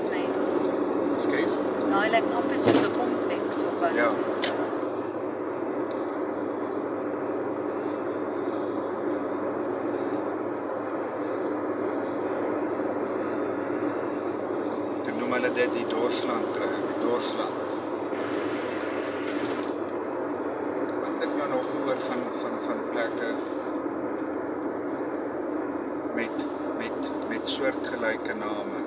Skes nie. Skes? Nou, hy lyk amper soos 'n kompleks of wat. Ja. Toen noem hulle dit die Dorsland trek, die Dorsland. Wat ek nou nog gehoor van plekke met soortgelyke name.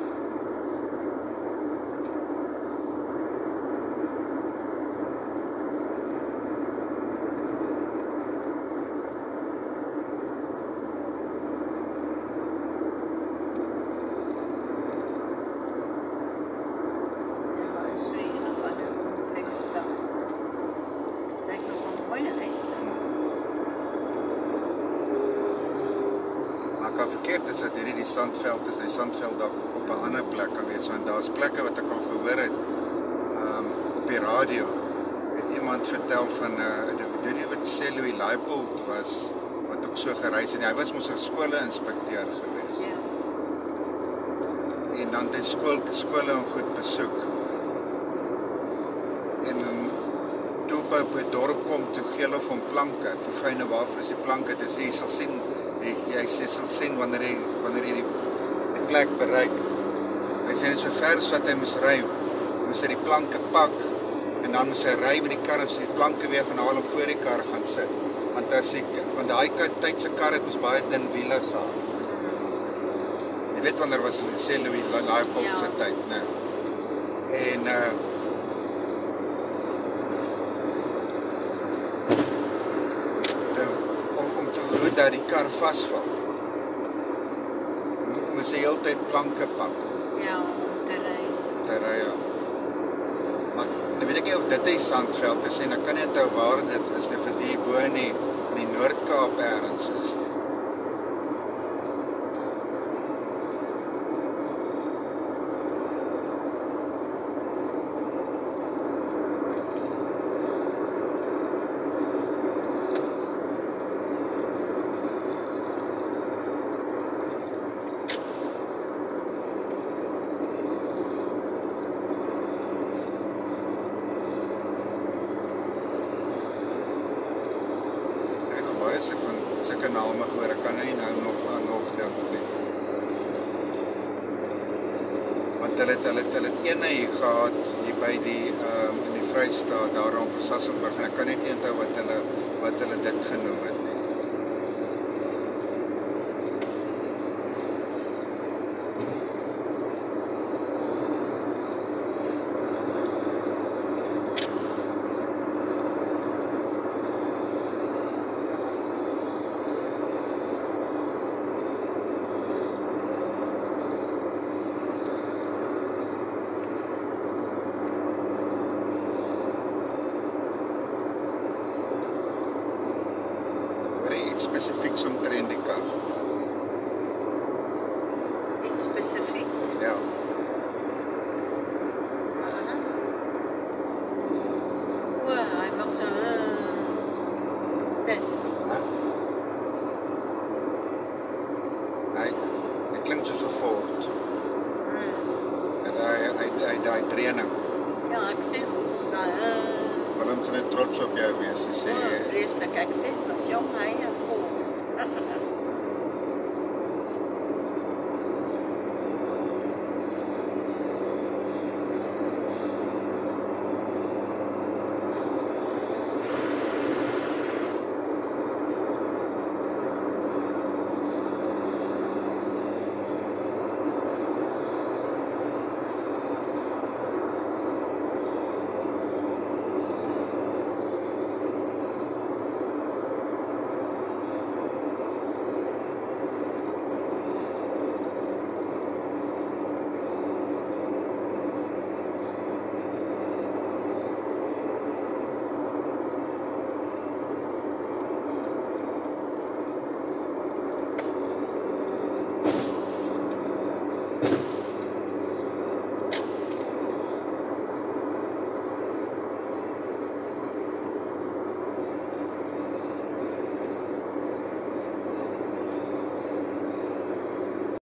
Verkeerd is dat hierdie die sandveld is, die sandveld dalk op 'n ander plek kan wees, want daar's plekke wat ek al gehoor het op die radio, het iemand vertel van 'n individu wat sê Louis Leipold was, wat ook so gereis het, hy was mos 'n skole-inspekteur gewees. Ja. En dan het hy skole en goed besoek. En toe op 'n dorp kom, toe gee hulle van planke, toe vra hy nou waarvoor is die planke, dis jy sal sien, jy sal sien wanneer jy die plek bereik. Hy sê so ver as wat hy moes ry, moes hy die planke pak en dan moes hy ry met die kar en so die planke weer gaan haal en voor die kar gaan sit. Want daai tyd se kar het mos baie dun wiele gehad. Jy weet wanneer was hulle sê Louis Leipold se tyd, né? En dat die kar vasval, moes hy heeltyd planke pak. Ja, om te ry. Ja. Maar nou weet ek nie of dit die sandveld is, en ek kan nie onthou waar dit is, vir die bo in die Noord-Kaap ergens is nie. Sulke name gehoor, ek kan nie nou nog dink nie. Want hulle het ene hier gehad, hier by in die Vrystaat, daar op Sasolburg, en ek kan net nie onthou wat hulle dit genoem het nie. Iets spesifieks omtrent die kar. Iets spesifiek? Ja. Hy maak so dit. Hy klink soos 'n Ford. En hy daai training. Ja, ek sê ons daai Willem sal net trots op jou wees, sê. Vreeslik, ek sê, as jong hy